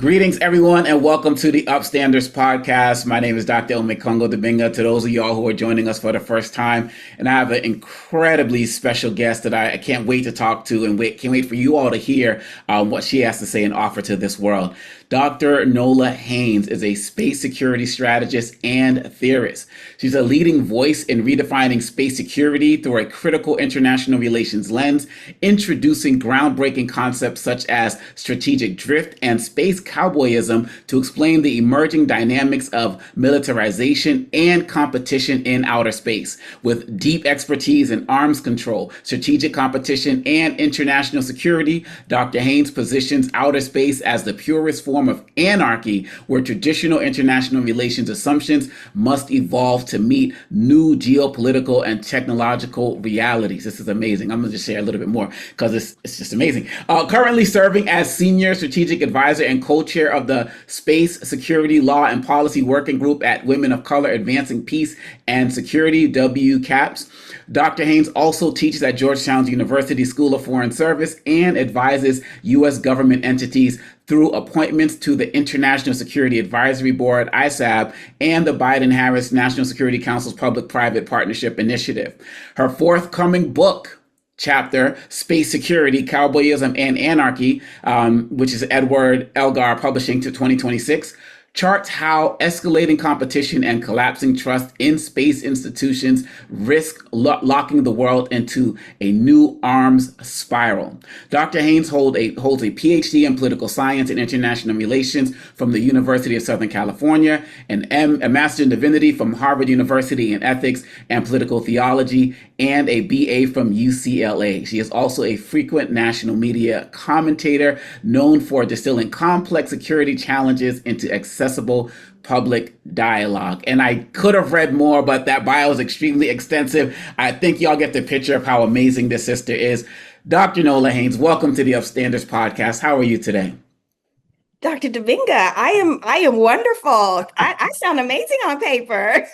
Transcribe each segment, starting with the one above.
Greetings, everyone, and welcome to the UpStanders Podcast. My name is Dr. Omékongo Dibinga. To those of y'all who are joining us for the first time, and I have an incredibly special guest that I can't wait to talk to and can't wait for you all to hear what she has to say and offer to this world. Dr. Nola Haynes is a space security strategist and theorist. She's a leading voice in redefining space security through a critical international relations lens, introducing groundbreaking concepts such as strategic drift and space cowboyism to explain the emerging dynamics of militarization and competition in outer space. With deep expertise in arms control, strategic competition, and international security, Dr. Haynes positions outer space as the purest form of anarchy, where traditional international relations assumptions must evolve to meet new geopolitical and technological realities. This is amazing. I'm going to just share a little bit more because it's just amazing. Currently serving as senior strategic advisor and co-chair of the Space Security Law and Policy Working Group at Women of Color Advancing Peace and Security, WCAPS. Dr. Haynes also teaches at Georgetown University School of Foreign Service and advises U.S. government entities through appointments to the International Security Advisory Board, ISAB, and the Biden-Harris National Security Council's Public-Private Partnership Initiative. Her forthcoming book, chapter, Space Security, Cowboyism, and Anarchy, which is Edward Elgar Publishing to 2026, charts how escalating competition and collapsing trust in space institutions risk locking the world into a new arms spiral. Dr. Haynes holds a PhD in political science and international relations from the University of Southern California, a Master in Divinity from Harvard University in ethics and political theology, and a BA from UCLA. She is also a frequent national media commentator known for distilling complex security challenges into accessible public dialogue. And I could have read more, but that bio is extremely extensive. I think y'all get the picture of how amazing this sister is. Dr. Nola Haynes, welcome to the UpStanders Podcast. How are you today? Dr. Dibinga, I am wonderful. I sound amazing on paper.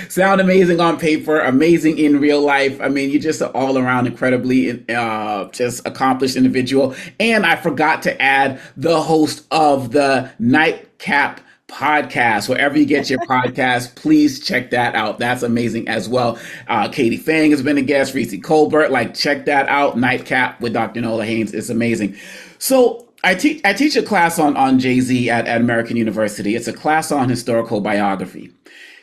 Sound amazing on paper, amazing in real life. I mean, you're just an all-around incredibly just accomplished individual. And I forgot to add the host of the Nightcap podcast. Wherever you get your podcast, please check that out. That's amazing as well. Katie Fang has been a guest, Reese Colbert. Check that out. Nightcap with Dr. Nola Haynes is amazing. So I teach a class on Jay-Z at American University. It's a class on historical biography.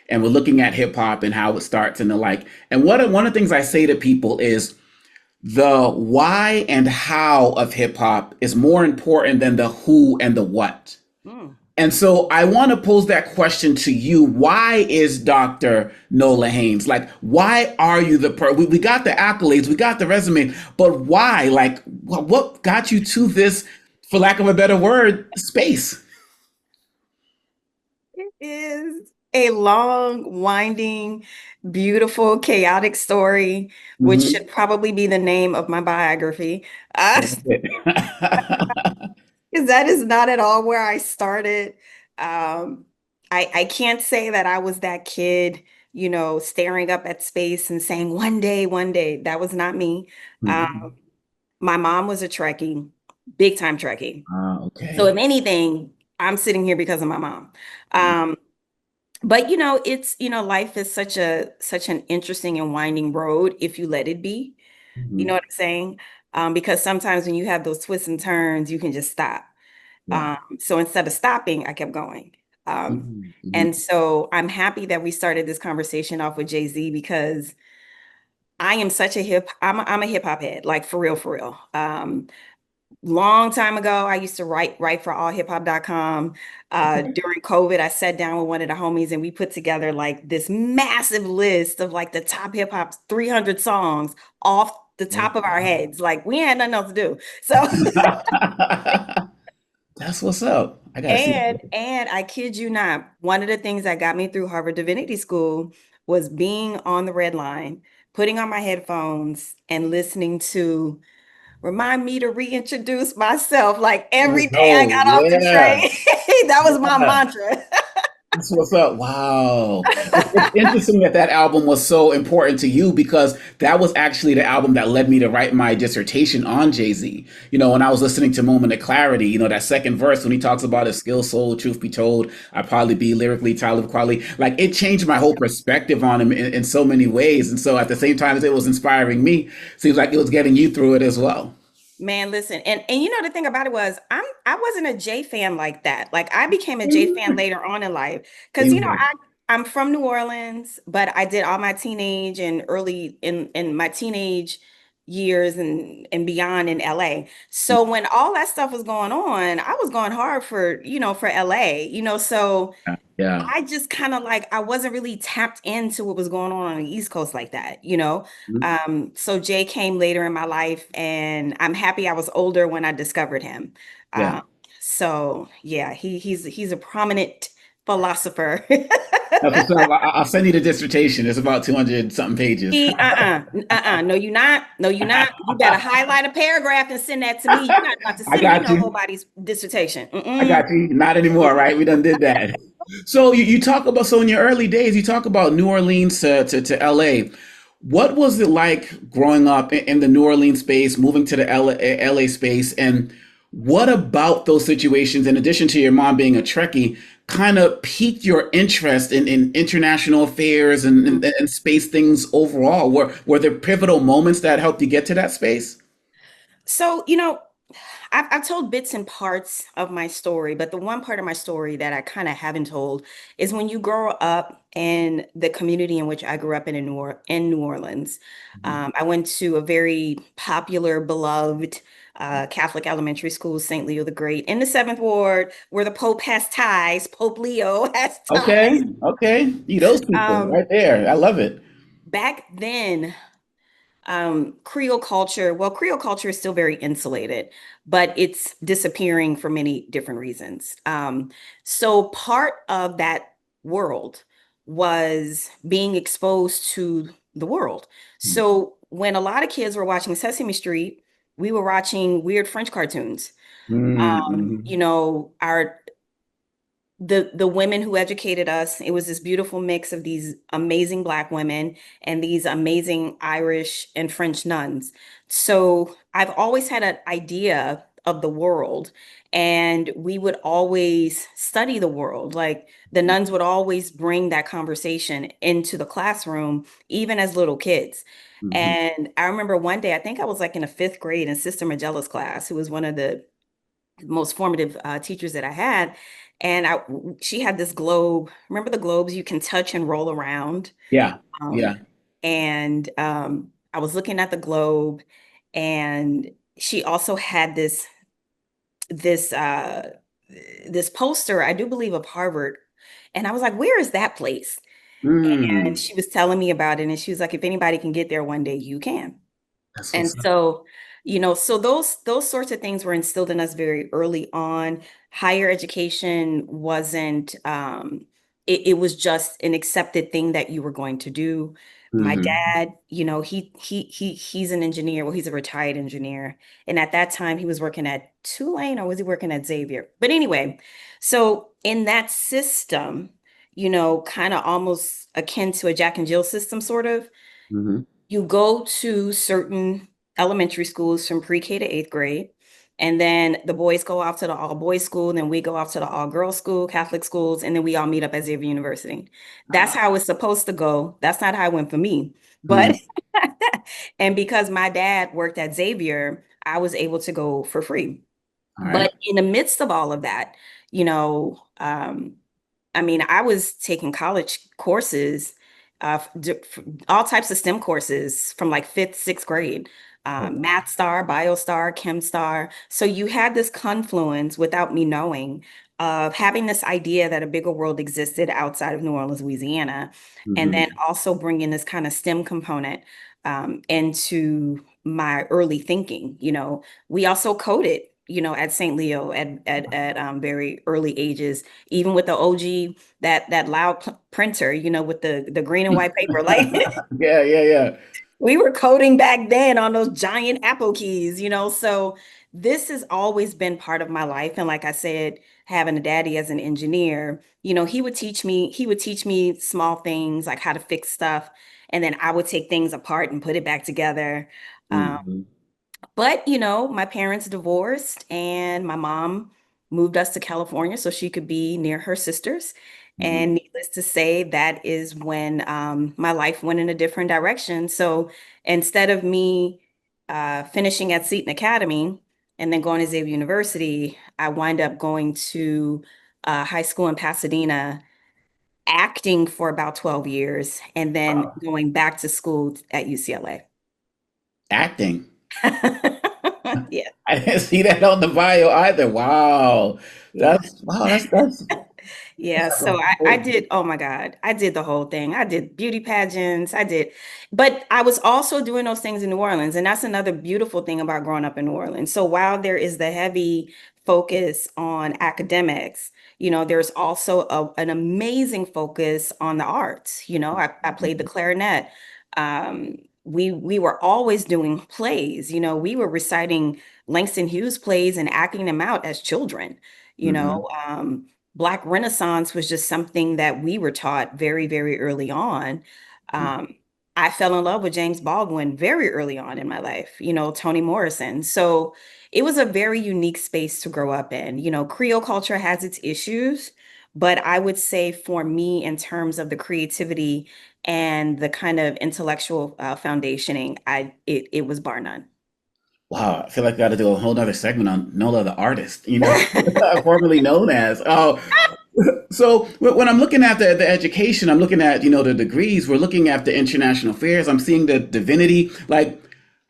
And we're looking at hip hop and how it starts and the like. And one of the things I say to people is the why and how of hip hop is more important than the who and the what. And so I want to pose that question to you. Why is Dr. Nola Haynes? Why are you we got the accolades, we got the resume, but why? What got you to this, for lack of a better word, space? It is a long, winding, beautiful, chaotic story, which should probably be the name of my biography. Because that is not at all where I started. I can't say that I was that kid, staring up at space and saying, one day. That was not me. My mom was a Trekkie, big time Trekkie. Okay. So if anything, I'm sitting here because of my mom. But it's, life is such an interesting and winding road if you let it be. You know what I'm saying? Because sometimes when you have those twists and turns, you can just stop. So instead of stopping, I kept going. And so I'm happy that we started this conversation off with Jay-Z, because I am such I'm a hip hop head, for real. Long time ago, I used to write for allhiphop.com. During COVID, I sat down with one of the homies and we put together this massive list of the top hip hop 300 songs off the top of our heads. We had nothing else to do. So that's what's up. I gotta see that. And I kid you not, one of the things that got me through Harvard Divinity School was being on the red line, putting on my headphones and listening to remind me to reintroduce myself every day I got off the train. That was my mantra. That's what's up. Wow. It's interesting that that album was so important to you because that was actually the album that led me to write my dissertation on Jay-Z. When I was listening to Moment of Clarity, that second verse when he talks about his skill soul, truth be told, I'd probably be lyrically, Talib Kweli. Like it changed my whole perspective on him in so many ways. And so at the same time as it was inspiring me, seems like it was getting you through it as well. Man, listen, and the thing about it was I wasn't a Jay fan like that. Like I became a Jay Same fan here. later on in life because Same here. I'm from New Orleans, but I did all my teenage and early in my teenage years and beyond in LA. So when all that stuff was going on, I was going hard for LA, so Yeah. I just kind of like I wasn't really tapped into what was going on the East Coast like that. Mhm. So Jay came later in my life, and I'm happy I was older when I discovered him. Yeah. Um, so yeah, he's a prominent philosopher. Okay, so I'll send you the dissertation. It's about 200 something pages. No, you're not. No, you're not. You better highlight a paragraph and send that to me. You're not about to I send me got no you. nobody's dissertation. I got you. Not anymore, right? We done did that. So you talk about, so in your early days, you talk about New Orleans to LA. What was it like growing up in the New Orleans space, moving to the LA space? And what about those situations, in addition to your mom being a Trekkie, kind of piqued your interest in international affairs and space things overall? Were there pivotal moments that helped you get to that space? So, I've told bits and parts of my story, but the one part of my story that I kind of haven't told is when you grow up in the community in which I grew up in New Orleans. I went to a very popular, beloved Catholic elementary school, St. Leo the Great, in the Seventh Ward, where the Pope has ties. Pope Leo has Okay, ties. okay. You those people Um, right there. I love it. Back then, Creole culture is still very insulated, but it's disappearing for many different reasons. So part of that world was being exposed to the world. So when a lot of kids were watching Sesame Street, we were watching weird French cartoons. Mm-hmm. Our the women who educated us, it was this beautiful mix of these amazing Black women and these amazing Irish and French nuns. So I've always had an idea of the world, and we would always study the world. Like the nuns would always bring that conversation into the classroom, even as little kids. Hmm. And I remember one day, I think I was like in a fifth grade in Sister Magella's class, who was one of the most formative teachers that I had. And she had this globe. Remember the globes you can touch and roll around? Yeah, Um, yeah. and I was looking at the globe, and she also had this this poster, I do believe, of Harvard. And I was like, where is that place? And Mm. she was telling me about it, and she was like, if anybody can get there one day, you can. That's And what's up. so, so those sorts of things were instilled in us very early on. Higher education wasn't it was just an accepted thing that you were going to do. My Hmm. dad, he's an engineer. Well, he's a retired engineer. And at that time he was working at Tulane, or was he working at Xavier? But anyway, so in that system, kind of almost akin to a Jack and Jill system, sort of, Hmm. you go to certain elementary schools from pre-K to eighth grade, and then the boys go off to the all boys school, and then we go off to the all girls school, Catholic schools, and then we all meet up at Xavier University. That's Ah. how it's supposed to go. That's not how it went for me. But Mhm. and because my dad worked at Xavier, I was able to go for free. All right. But in the midst of all of that, you know, um, I mean, I was taking college courses, all types of STEM courses from like fifth, sixth grade, Oh, wow. Math Star, Bio Star, Chem Star. So you had this confluence without me knowing of having this idea that a bigger world existed outside of New Orleans, Louisiana, and then Hmm. also bringing this kind of STEM component into my early thinking. We also coded. At St. Leo at very early ages, even with the OG that loud printer, with the green and white paper, like Yeah, yeah, yeah. We were coding back then on those giant Apple keys, so this has always been part of my life. And like I said, having a daddy as an engineer, he would teach me small things like how to fix stuff, and then I would take things apart and put it back together. Um, Mhm. but, my parents divorced and my mom moved us to California so she could be near her sisters. Mhm. And needless to say, that is when my life went in a different direction. So instead of me finishing at Seton Academy and then going to Xavier University, I wind up going to high school in Pasadena, acting for about 12 years, and then Wow. going back to school at UCLA. Acting. Yeah. I didn't see that on the bio either. Wow. Yeah. That's Yeah, like so a I whole. did, oh my God, I did the whole thing. I did beauty pageants, but I was also doing those things in New Orleans. And that's another beautiful thing about growing up in New Orleans. So while there is the heavy focus on academics, there's also an amazing focus on the arts. I played the clarinet. We were always doing plays. We were reciting Langston Hughes plays and acting them out as children. You Mhm. know, Black Renaissance was just something that we were taught very, very early on. Um, I fell in love with James Baldwin very early on in my life, Toni Morrison. So it was a very unique space to grow up in. Creole culture has its issues, but I would say for me, in terms of the creativity and the kind of intellectual foundationing, it was bar none. Wow, I feel like I got to do a whole other segment on Nola the artist, formerly known as. Oh, so when I'm looking at the education, I'm looking at the degrees. We're looking at the international affairs. I'm seeing the divinity. Like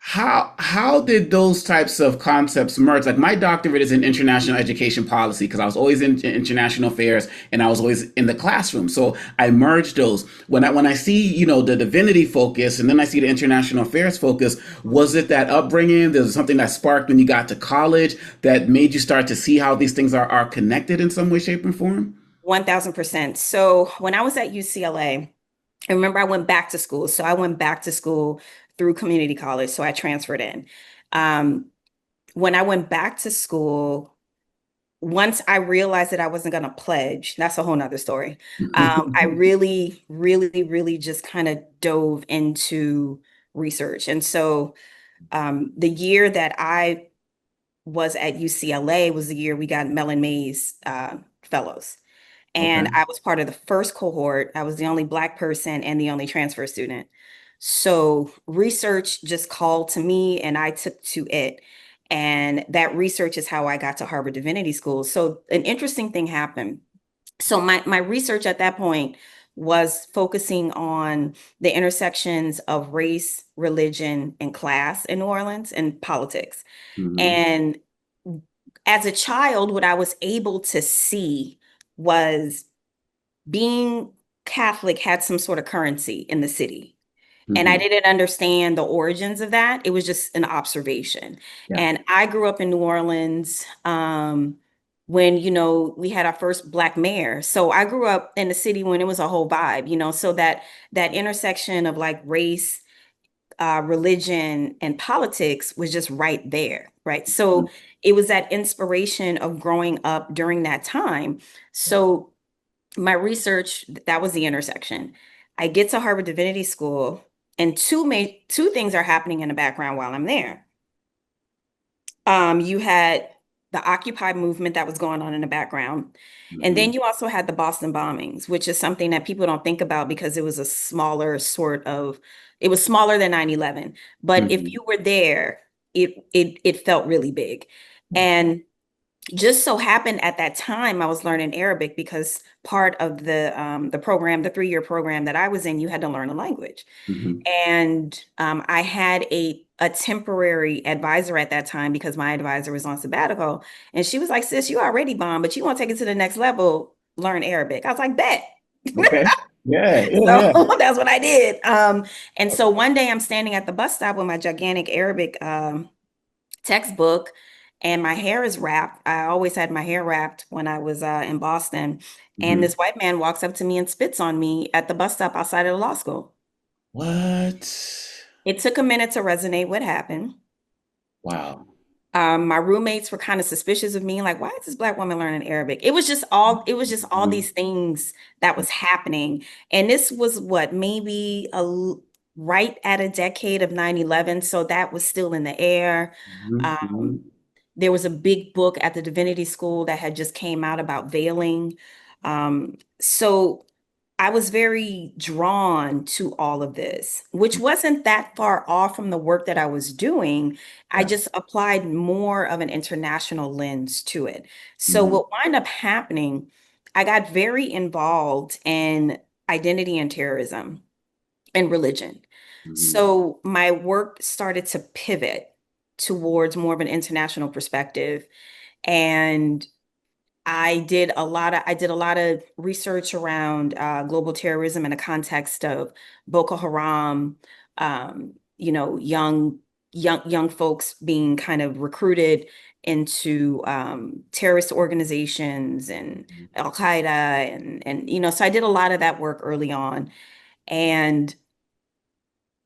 how did those types of concepts merge? Like my doctorate is in international education policy because I was always in international affairs and I was always in the classroom. So I merged those. When I see the divinity focus and then I see the international affairs focus, was it that upbringing? There's something that sparked when you got to college that made you start to see how these things are connected in some way, shape, and form? 1000%. So when I was at UCLA, I remember I went back to school. So I went back to school through community college. So I transferred in. Um, when I went back to school, once I realized that I wasn't going to pledge, that's a whole nother story. I really, really, really just kind of dove into research. And so the year that I was at UCLA was the year we got Mellon Mays fellows. And Okay. I was part of the first cohort. I was the only Black person and the only transfer student. So research just called to me and I took to it. And that research is how I got to Harvard Divinity School. So an interesting thing happened. So my research at that point was focusing on the intersections of race, religion, and class in New Orleans and politics. Hmm. And as a child, what I was able to see was being Catholic had some sort of currency in the city. And I Hmm. didn't understand the origins of that. It was just an observation. Yeah. And I grew up in New Orleans when, we had our first Black mayor. So I grew up in the city when it was a whole vibe, so that intersection of like race, religion, and politics was just right there, right? So it was that inspiration of growing up during that time. So my research, that was the intersection. I get to Harvard Divinity School, and two things are happening in the background while I'm there. You had the Occupy movement that was going on in the background. And Hmm. then you also had the Boston bombings, which is something that people don't think about because it was a smaller sort of, it was smaller than 9/11. But if Hmm. you were there, it felt really big. And just so happened at that time I was learning Arabic because part of the program, the 3-year program that I was in, you had to learn a language. Hmm. And I had a temporary advisor at that time because my advisor was on sabbatical, and she was like, "Sis, you already bomb, but you want to take it to the next level, learn Arabic." I was like, "Bet." Okay. Yeah. Yeah. So Yeah. that's what I did. And so one day I'm standing at the bus stop with my gigantic Arabic textbook, and my hair is wrapped. I always had my hair wrapped when I was in Boston. And Hmm. this white man walks up to me and spits on me at the bus stop outside of the law school. What? It took a minute to resonate what happened. Wow. My roommates were kind of suspicious of me, like, why is this Black woman learning Arabic? It was just all Mhm. these things that was happening. And this was what, maybe right at a decade of 9/11. So that was still in the air. Mhm. Um, Mhm. there was a big book at the divinity school that had just came out about veiling. So I was very drawn to all of this, which wasn't that far off from the work that I was doing. I Yeah. just applied more of an international lens to it. So Mhm. what wound up happening, I got very involved in identity and terrorism and religion. Mhm. So my work started to pivot towards more of an international perspective. And I did a lot of research around global terrorism in the context of Boko Haram, young folks being kind of recruited into terrorist organizations and Al Qaeda and so I did a lot of that work early on. And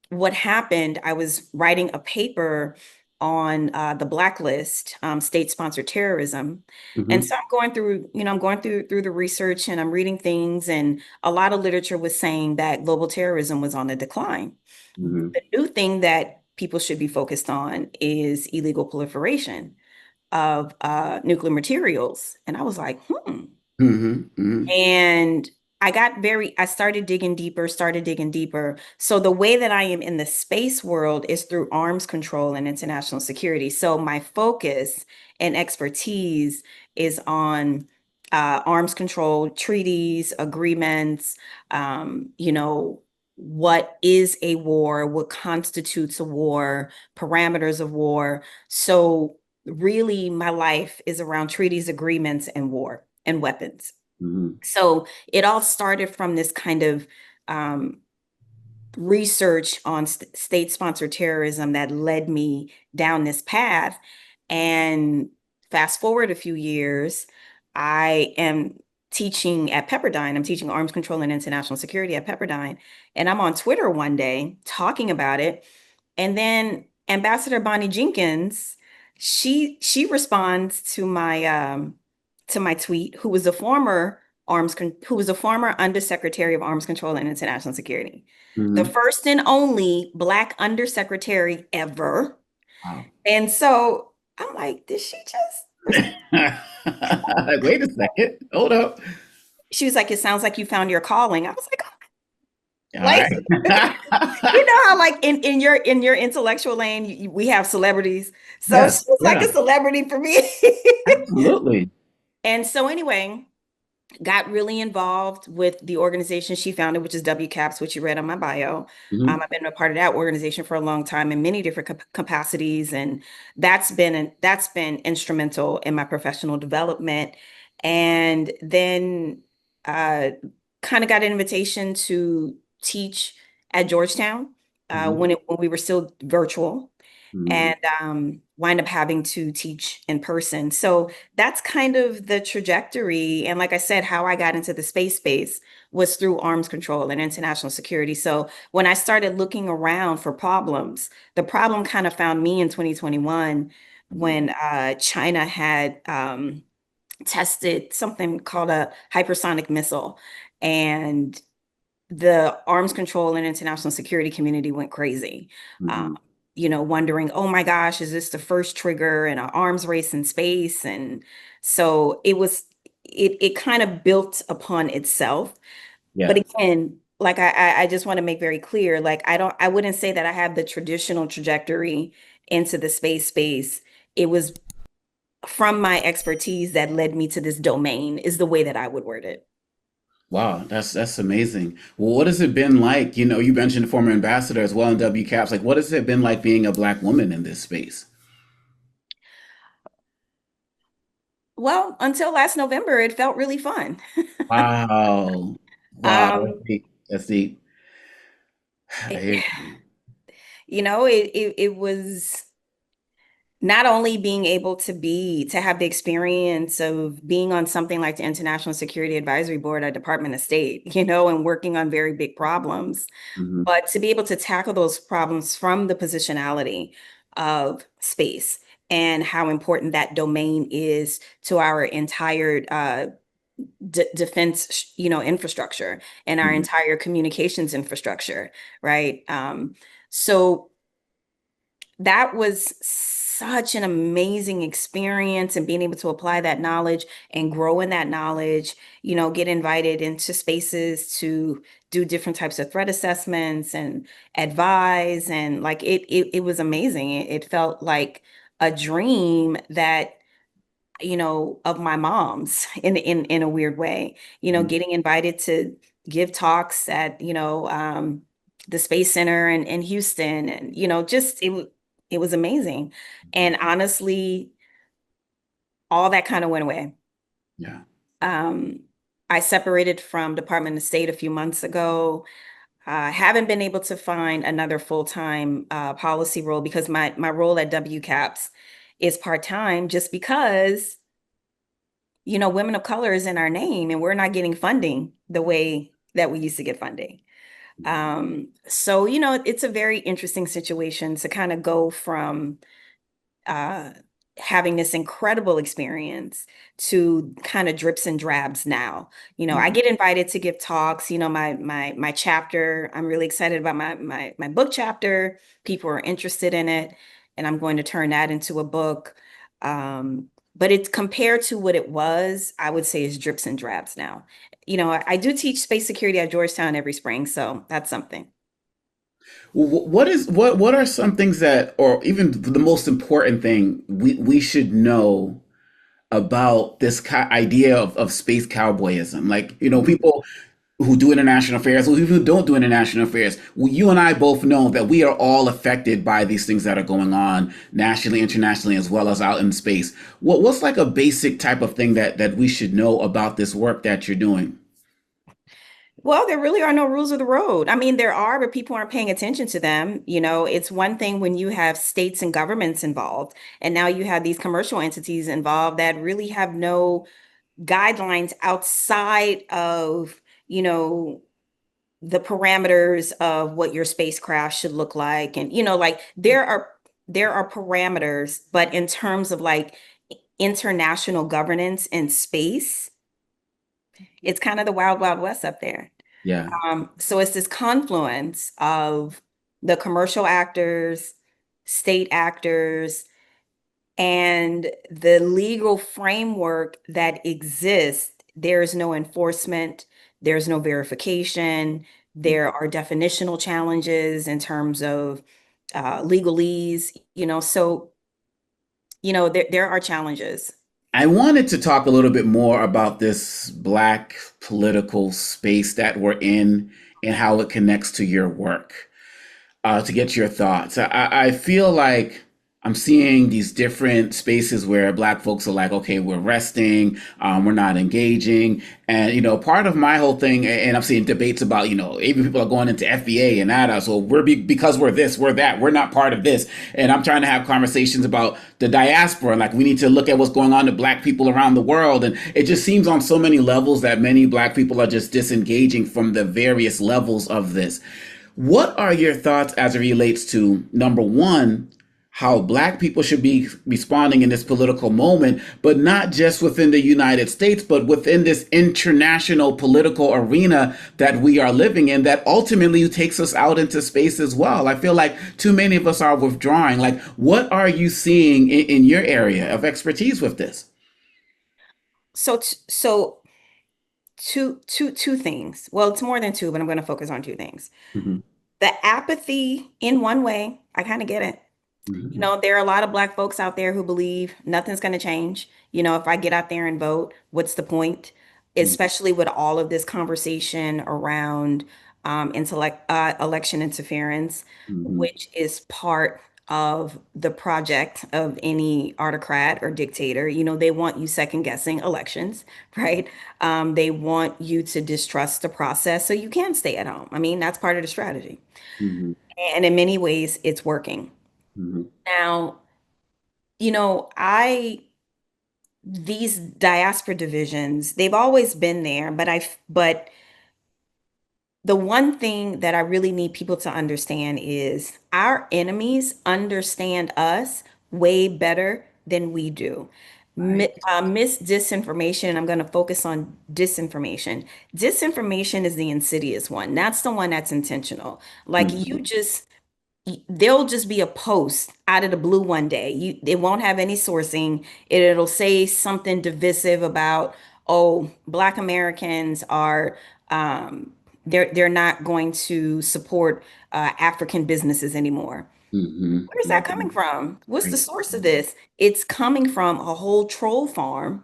what happened, I was writing a paper on the blacklist, state-sponsored terrorism. And Mhm. so I'm going through the research and I'm reading things, and a lot of literature was saying that global terrorism was on the decline. Mhm. The new thing that people should be focused on is illegal proliferation of nuclear materials. And I was like, hmm. Mhm. Mhm. And I started digging deeper, started digging deeper. So the way that I am in the space world is through arms control and international security. So my focus and expertise is on arms control, treaties, agreements, what is a war, what constitutes a war, parameters of war. So really my life is around treaties, agreements, and war and weapons. Mhm. So it all started from this kind of um, research on state-sponsored terrorism that led me down this path. And fast forward a few years, I am teaching at Pepperdine. I'm teaching arms control and international security at Pepperdine. And I'm on Twitter one day talking about it. And then Ambassador Bonnie Jenkins, she responds to my tweet, who was a former Undersecretary of Arms Control and International Security, the Mhm. first and only Black undersecretary ever. Wow. And so I'm like, did she just Wait a second. Hold up. she was like, it sounds like you found your calling. I was like, All like, right. you know how like in your intellectual lane we have celebrities. So she Yes. was like Yeah. a celebrity for me. Absolutely. And so anyway, got really involved with the organization she founded, which is WCAPS, which you read on my bio. Mhm. I've been a part of that organization for a long time in many different capacities, and that's been instrumental in my professional development. And then uh, kind of got an invitation to teach at Georgetown Mhm. when we were still virtual, Mhm. and wind up having to teach in person. So that's kind of the trajectory. And like I said, how I got into the space was through arms control and international security. So when I started looking around for problems, the problem kind of found me in 2021 Mhm. when China had tested something called a hypersonic missile. And the arms control and international security community went crazy. Um, Mhm. wondering, oh my gosh, is this the first trigger in an arms race in space? And so it kind of built upon itself. But Yeah. again, like I just want to make very clear, like I wouldn't say that I have the traditional trajectory into the space. It was from my expertise that led me to this domain, is the way that I would word it. Wow, that's amazing. Well, what has it been like? You mentioned former ambassador as well in WCAPS. Like, what has it been like being a Black woman in this space? Well, until last November, it felt really fun. Wow. Wow, that's Um, deep. That's deep. I it, hear it was not only being able to have the experience of being on something like the International Security Advisory Board at Department of State, and working on very big problems, Hmm. but to be able to tackle those problems from the positionality of space and how important that domain is to our entire defense, infrastructure and our Hmm. entire communications infrastructure, right? So that was such an amazing experience, and being able to apply that knowledge and grow in that knowledge, get invited into spaces to do different types of threat assessments and advise. And like it was amazing. It felt like a dream that, of my mom's in a weird way, Hmm. getting invited to give talks at, the Space Center in Houston. And, just it was amazing. And honestly, all that kind of went away. Yeah. Um, I separated from Department of State a few months ago. Haven't been able to find another full-time policy role because my role at WCAPS is part-time, just because women of color is in our name and we're not getting funding the way that we used to get funding. So, it's a very interesting situation to kind of go from uh, having this incredible experience to kind of drips and drabs now. I Hmm. get invited to give talks, my chapter, I'm really excited about my book chapter. People are interested in it, and I'm going to turn that into a book. But it's compared to what it was, I would say, is drips and drabs now. I do teach space security at Georgetown every spring, so that's something. What are some things that, or even the most important thing we should know about this idea of space cowboyism? Like, people who do international affairs, who even don't do international affairs. Well, you and I both know that we are all affected by these things that are going on nationally, internationally, as well as out in space. What's like a basic type of thing that we should know about this work that you're doing? Well, there really are no rules of the road. I mean, there are, but people aren't paying attention to them. It's one thing when you have states and governments involved, and now you have these commercial entities involved that really have no guidelines outside of, the parameters of what your spacecraft should look like. And, like there are parameters, but in terms of like international governance in space, it's kind of the wild, wild west up there. Yeah. So it's this confluence of the commercial actors, state actors, and the legal framework that exists. There's no enforcement, there's no verification, there are definitional challenges in terms of legalese, so, there are challenges. I wanted to talk a little bit more about this Black political space that we're in and how it connects to your work, to get your thoughts. I feel like I'm seeing these different spaces where Black folks are like, okay, we're resting, we're not engaging. And, part of my whole thing, and I'm seeing debates about, even people are going into FBA and ADA. So because we're this, we're that, we're not part of this. And I'm trying to have conversations about the diaspora. Like, we need to look at what's going on to Black people around the world. And it just seems on so many levels that many Black people are just disengaging from the various levels of this. What are your thoughts as it relates to, number one, how Black people should be responding in this political moment, but not just within the United States, but within this international political arena that we are living in that ultimately takes us out into space as well? I feel like too many of us are withdrawing. Like, what are you seeing in your area of expertise with this? So two things. Well, it's more than two, but I'm going to focus on two things. Hmm. The apathy, in one way, I kind of get it. Hmm. There are a lot of Black folks out there who believe nothing's going to change. If I get out there and vote, what's the point? Especially with all of this conversation around election interference, Hmm. which is part of the project of any autocrat or dictator. They want you second guessing elections, right? They want you to distrust the process so you can stay at home. I mean, that's part of the strategy. Hmm. And in many ways, it's working. Hmm. Now, you know, I these diaspora divisions, they've always been there, but the one thing that I really need people to understand is our enemies understand us way better than we do. Right. Disinformation, and I'm going to focus on disinformation. Disinformation is the insidious one. That's the one that's intentional. Like Mm-hmm. there'll just be a post out of the blue one day. It won't have any sourcing. It'll say something divisive about, oh, Black Americans are um, they're not going to support African businesses anymore. Mm-hmm. Where's that Mm-hmm. coming from? What's the Right. source of this? It's coming from a whole troll farm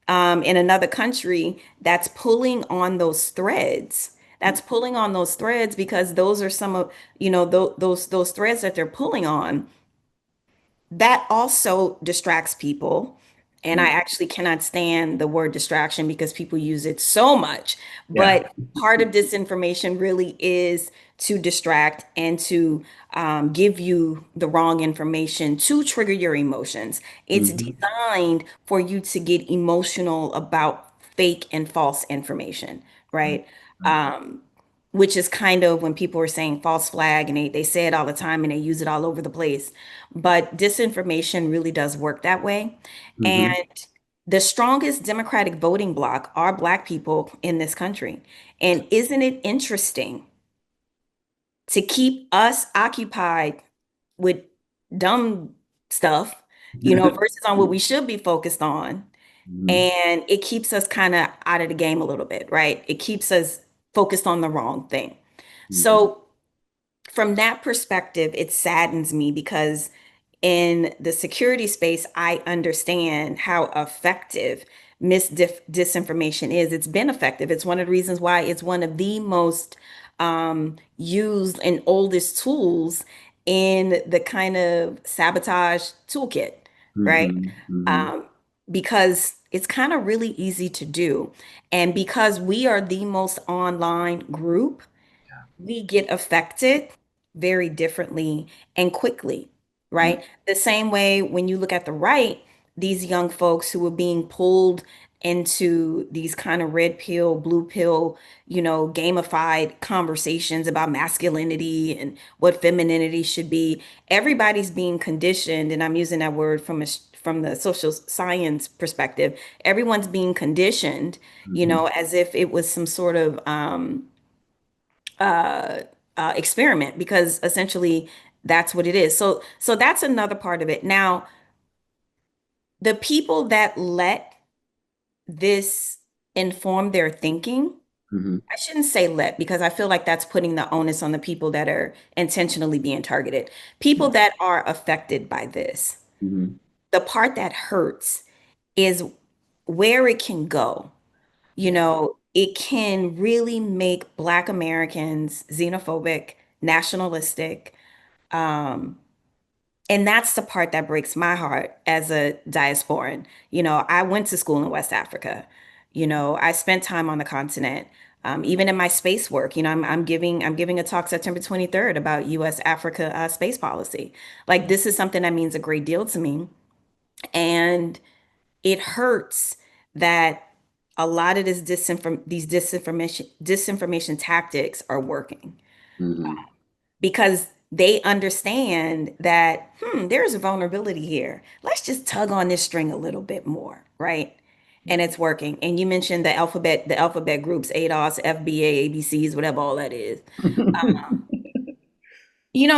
in another country that's pulling on those threads. That's pulling on those threads because those are some of, those threads that they're pulling on that also distracts people. And I Mm. actually cannot stand the word distraction because people use it so much. Yeah. But part of disinformation really is to distract and to give you the wrong information to trigger your emotions. It's Mm-hmm. designed for you to get emotional about fake and false information, Right. right? Right. Um, which is kind of when people are saying false flag and they say it all the time and they use it all over the place. But disinformation really does work that way. Mm-hmm. And the strongest Democratic voting bloc are Black people in this country. And isn't it interesting to keep us occupied with dumb stuff, versus on what we should be focused on? Mm-hmm. And it keeps us kind of out of the game a little bit, right? It keeps us focused on the wrong thing. Mm-hmm. So, from that perspective, it saddens me because in the security space, I understand how effective disinformation is. It's been effective. It's one of the reasons why it's one of the most used and oldest tools in the kind of sabotage toolkit, right? Mm-hmm. Mm-hmm. Um, because it's kind of really easy to do. And because we are the most online group, we get affected very differently and quickly, Mm-hmm. right? The same way when you look at the right, these young folks who are being pulled into these kind of red pill, blue pill, gamified conversations about masculinity and what femininity should be. Everybody's being conditioned, and I'm using that word from the social science perspective. Everyone's being conditioned, Mm-hmm. as if it was some sort of uh, experiment because essentially that's what it is. So that's another part of it. Now, the people that let this inform their thinking, Mm-hmm. I shouldn't say let because I feel like that's putting the onus on the people that are intentionally being targeted. People Yeah. that are affected by this. Mm-hmm. The part that hurts is where it can go. Yeah. It can really make Black Americans xenophobic, nationalistic. Um, and that's the part that breaks my heart as a diasporan. I went to school in West Africa. I spent time on the continent. Even in my space work, I'm giving a talk September 23rd about U.S. Africa space policy. Like this is something that means a great deal to me, and it hurts that a lot of these disinformation tactics are working Mm-hmm. because they understand that there's a vulnerability here. Let's just tug on this string a little bit more, right? And it's working. And you mentioned the alphabet groups, ADOS, FBA, ABCs, whatever all that is.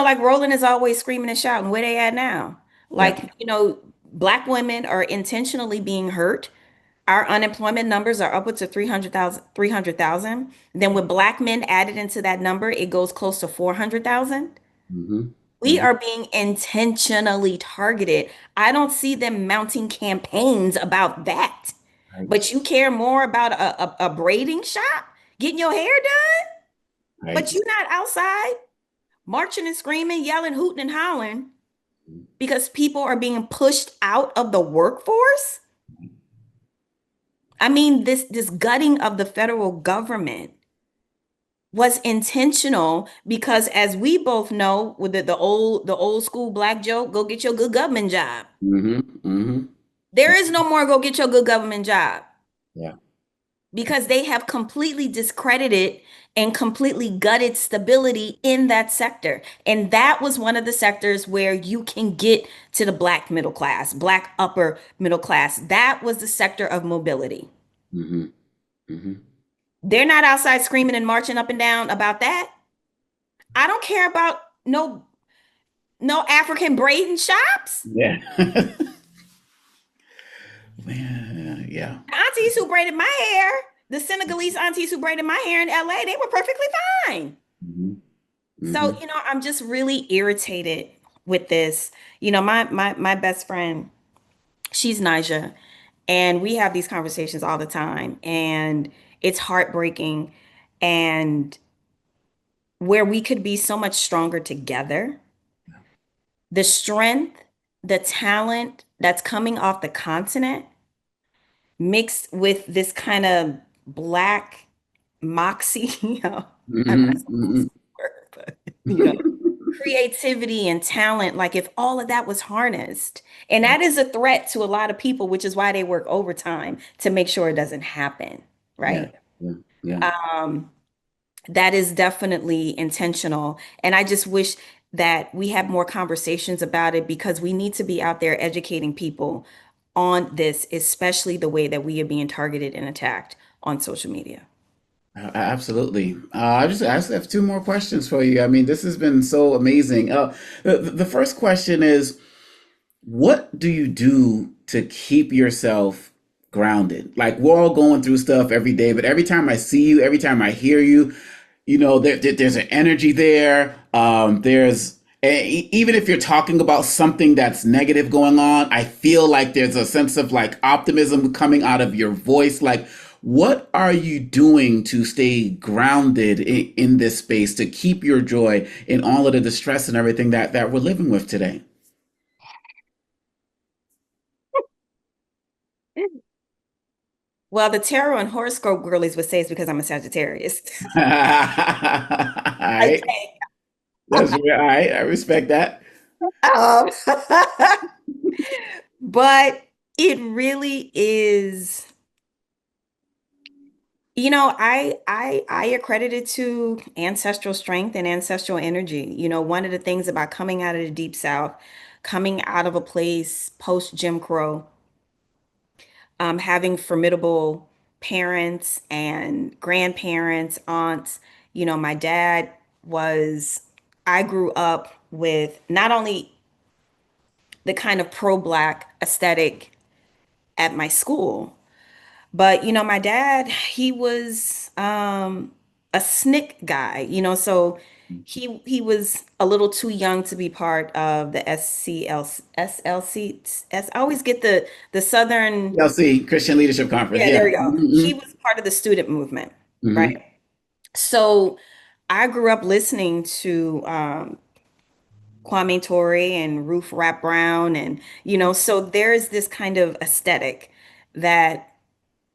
Like Roland is always screaming and shouting, where they at now? Yeah. Like, Black women are intentionally being hurt. Our unemployment numbers are upwards of 300,000. 300,000. Then with Black men added into that number, it goes close to 400,000. Mm-hmm. We Mm-hmm. are being intentionally targeted. I don't see them mounting campaigns about that. Right. But you care more about a braiding shop, getting your hair done, but Right. you're not outside marching and screaming, yelling, hooting and hollering because people are being pushed out of the workforce. I mean, this gutting of the federal government was intentional because as we both know with the old school black joke, go get your good government job. Mm-hmm. Mm-hmm. There is no more go get your good government job Yeah. because they have completely discredited and completely gutted stability in that sector. And that was one of the sectors where you can get to the black middle class, black upper middle class. That was the sector of mobility. Mm-hmm. Mm-hmm. They're not outside screaming and marching up and down about that. I don't care about no African braiding shops. Yeah. Man, yeah. Aunties who braided my hair, the Senegalese aunties who braided my hair in LA, they were perfectly fine. Mm-hmm. So, Mm-hmm. I'm just really irritated with this. My best friend, she's Naija, and we have these conversations all the time, and it's heartbreaking and where we could be so much stronger together. The strength, the talent that's coming off the continent mixed with this kind of black moxie, I'm not supposed Mm-hmm. to word, but creativity and talent, like if all of that was harnessed, and that is a threat to a lot of people, which is why they work overtime to make sure it doesn't happen, Yeah. right? Yeah. Yeah. Um, that is definitely intentional. And I just wish that we have more conversations about it because we need to be out there educating people on this, especially the way that we are being targeted and attacked on social media. Absolutely. I just have two more questions for you. I mean, this has been so amazing. The first question is, what do you do to keep yourself grounded? Like we're all going through stuff every day, but every time I see you, every time I hear you, there's an energy there. Even if you're talking about something that's negative going on, I feel like there's a sense of like optimism coming out of your voice. Like, what are you doing to stay grounded in this space to keep your joy in all of the distress and everything that we're living with today? Well, the tarot and horoscope girlies would say it's because I'm a Sagittarius. All I right. say, That's all right. I respect that. um, but it really is, I accredit it to ancestral strength and ancestral energy. One of the things about coming out of the Deep South, coming out of a place post Jim Crow, having formidable parents and grandparents, aunts. My dad was, I grew up with not only the kind of pro-black aesthetic at my school, but my dad, he was a SNCC guy, so he was a little too young to be part of the SLC. I always get the Southern. LC, Christian Leadership Conference. Yeah, Yeah. there we go. Mm-hmm. He was part of the student movement, Mm-hmm. right? So I grew up listening to Kwame Ture and Ruth Rap Brown, and so there's this kind of aesthetic that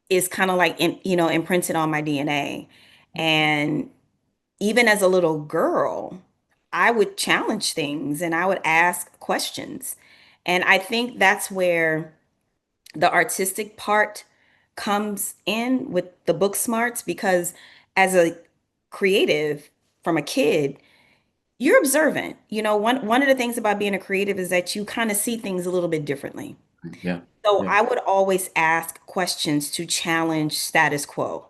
is kind of like imprinted on my DNA. And even as a little girl, I would challenge things and I would ask questions. And I think that's where the artistic part comes in with the book smarts because as a creative from a kid, you're observant. One of the things about being a creative is that you kind of see things a little bit differently. Yeah. So Yeah. I would always ask questions to challenge status quo.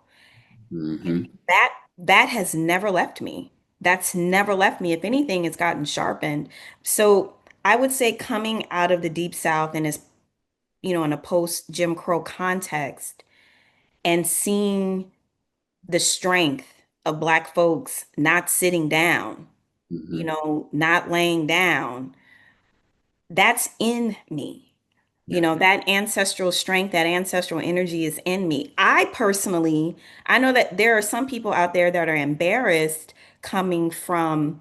Mm-hmm. That has never left me. That's never left me. If anything, it's gotten sharpened. So I would say coming out of the Deep South and as in a post Jim Crow context and seeing the strength of Black folks not sitting down, Mm-hmm. not laying down, that's in me. Yeah. That ancestral strength, that ancestral energy is in me. I personally, I know that there are some people out there that are embarrassed coming from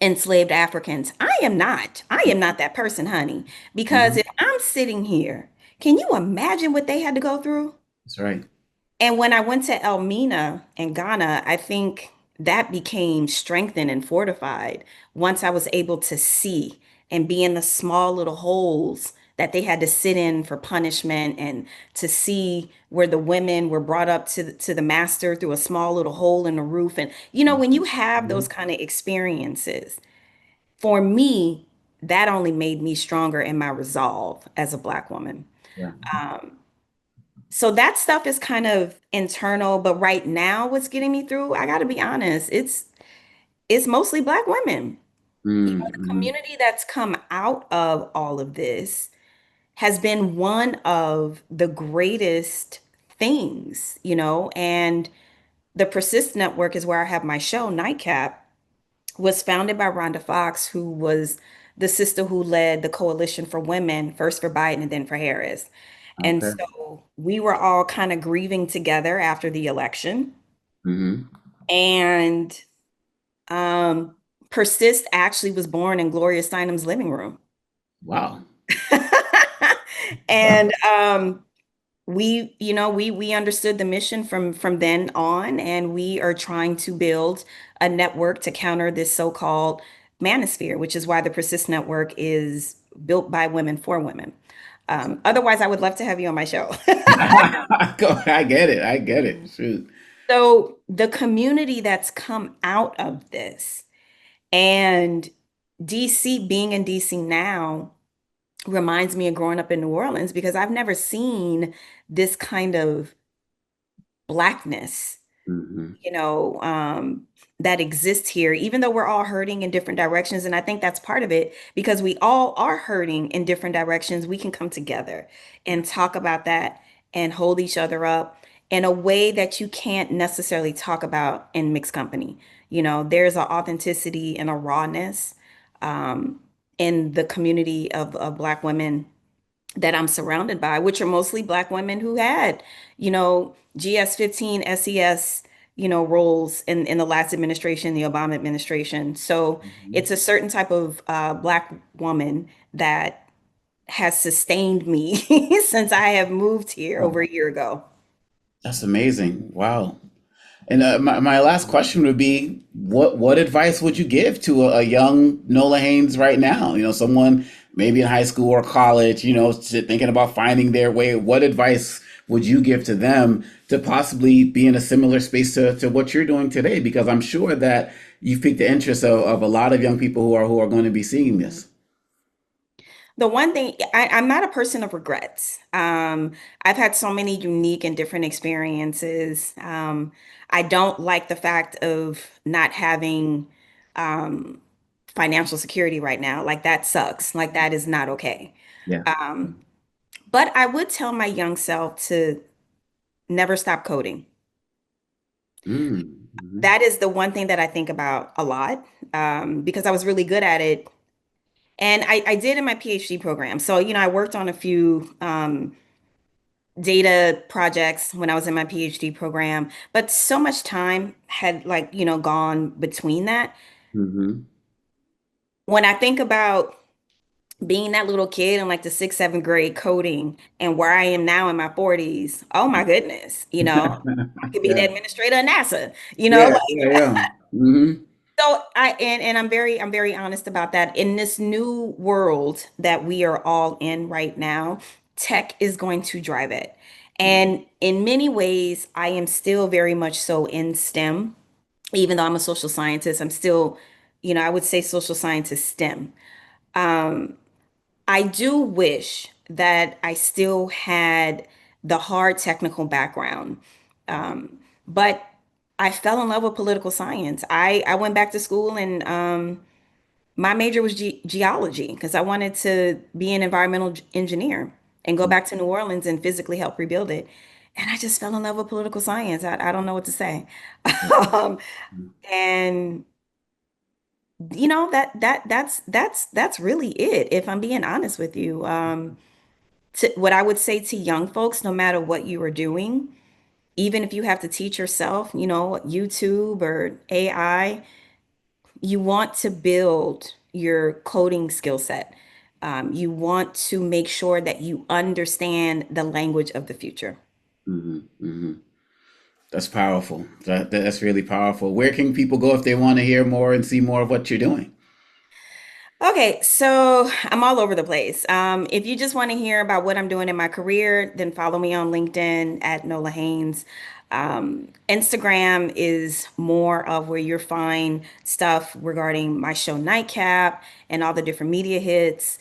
enslaved Africans. I am not. I am not that person, honey. Because Mm-hmm. if I'm sitting here, can you imagine what they had to go through? That's right. And when I went to Elmina in Ghana, I think that became strengthened and fortified once I was able to see and be in the small little holes that they had to sit in for punishment, and to see where the women were brought up to the master through a small little hole in the roof. And when you have those Mhm. kind of experiences, for me, that only made me stronger in my resolve as a Black woman. Yeah. So that stuff is kind of internal, but right now what's getting me through, I got to be honest, it's mostly Black women. The Mm-hmm. community that's come out of all of this has been one of the greatest things, and the Persist Network is where I have my show, Nightcap, was founded by Rhonda Fox, who was the sister who led the Coalition for Women, first for Biden and then for Harris. And Okay. so we were all kind of grieving together after the election. Mm-hmm. And um, Persist actually was born in Gloria Steinem's living room. Wow. And we understood the mission from then on, and we are trying to build a network to counter this so-called manosphere, which is why the Persist Network is built by women for women. Otherwise, I would love to have you on my show. I get it. I get it. Shoot. So the community that's come out of this, and DC, being in DC now, reminds me of growing up in New Orleans, because I've never seen this kind of Blackness, Mm-hmm. you know, um, that exists here, even though we're all hurting in different directions. And I think that's part of it, because we all are hurting in different directions. We can come together and talk about that and hold each other up in a way that you can't necessarily talk about in mixed company. There's an authenticity and a rawness um, in the community of Black women that I'm surrounded by, which are mostly Black women who had, GS-15, SES, roles in the last administration, the Obama administration. So Mm-hmm. it's a certain type of Black woman that has sustained me since I have moved here over Oh, a year ago. that's amazing. Wow. And my last question would be, what advice would you give to a young Nola Haynes right now? Someone maybe in high school or college, thinking about finding their way. What advice would you give to them to possibly be in a similar space to what you're doing today? Because I'm sure that you've piqued the interest of a lot of young people who are going to be seeing this. The one thing, I'm not a person of regrets. I've had so many unique and different experiences. I don't like the fact of not having um, financial security right now. Like, that sucks. Like, that is not okay. Yeah. Um, but I would tell my young self to never stop coding. Mm-hmm. That is the one thing that I think about a lot, because I was really good at it. And I did in my PhD program. So, I worked on a few data projects when I was in my PhD program, but so much time had, like, gone between that. Mm-hmm. When I think about being that little kid in like the sixth, seventh grade coding, and where I am now in my 40s, oh my goodness, I could be the Yeah. administrator of NASA, Yeah. like. Yeah. Yeah. Mm-hmm. So and I'm very honest about that. In this new world that we are all in right now, tech is going to drive it. And in many ways, I am still very much so in STEM, even though I'm a social scientist. I'm still, I would say social scientist STEM. I do wish that I still had the hard technical background. But I fell in love with political science. I went back to school, and my major was geology, because I wanted to be an environmental engineer and go back to New Orleans and physically help rebuild it. And I just fell in love with political science. I don't know what to say. Um, and that's really it, if I'm being honest with you. What I would say to young folks, no matter what you are doing, even if you have to teach yourself, YouTube or AI, you want to build your coding skill set. You want to make sure that you understand the language of the future. Mm-hmm. Mm-hmm. That's powerful. That's really powerful. Where can people go if they want to hear more and see more of what you're doing? Okay, so I'm all over the place. If you just want to hear about what I'm doing in my career, then follow me on LinkedIn at Nola Haynes. Instagram is more of where you'll find stuff regarding my show Nightcap and all the different media hits,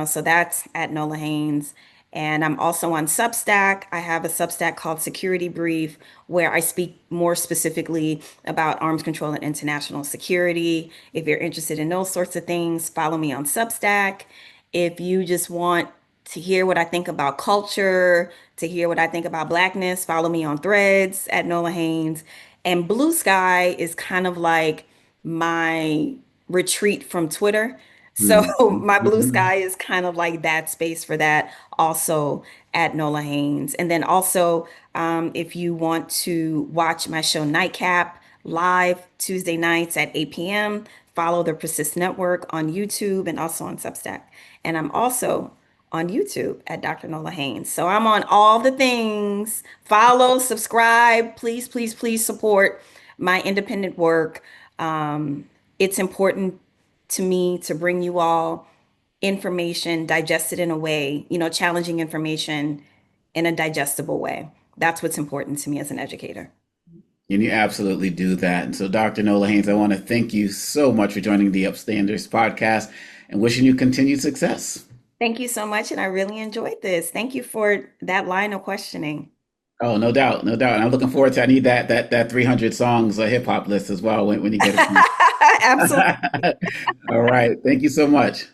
so that's at Nola Haynes. And I'm also on Substack. I have a Substack called Security Brief, where I speak more specifically about arms control and international security. If you're interested in those sorts of things, follow me on Substack. If you just want to hear what I think about culture, to hear what I think about Blackness, follow me on Threads at Nola Haynes. And Blue Sky is kind of like my retreat from Twitter. So my Blue Mhm. Sky is kind of like that space for that, also at Nola Haynes. And then also, if you want to watch my show Nightcap live Tuesday nights at 8 p.m., follow the Persist Network on YouTube and also on Substack. And I'm also on YouTube at Dr. Nola Haynes. So I'm on all the things. Follow, subscribe. Please, please, please support my independent work. It's important to me to bring you all information digested in a way, challenging information in a digestible way. That's what's important to me as an educator. And you absolutely do that. And so, Dr. Nola Haynes, I want to thank you so much for joining the UpStanders podcast and wishing you continued success. Thank you so much. And I really enjoyed this. Thank you for that line of questioning. Oh, no doubt, no doubt. And I'm looking forward to. I need that 300 songs hip hop list as well when you get it. Absolutely. All right. Thank you so much.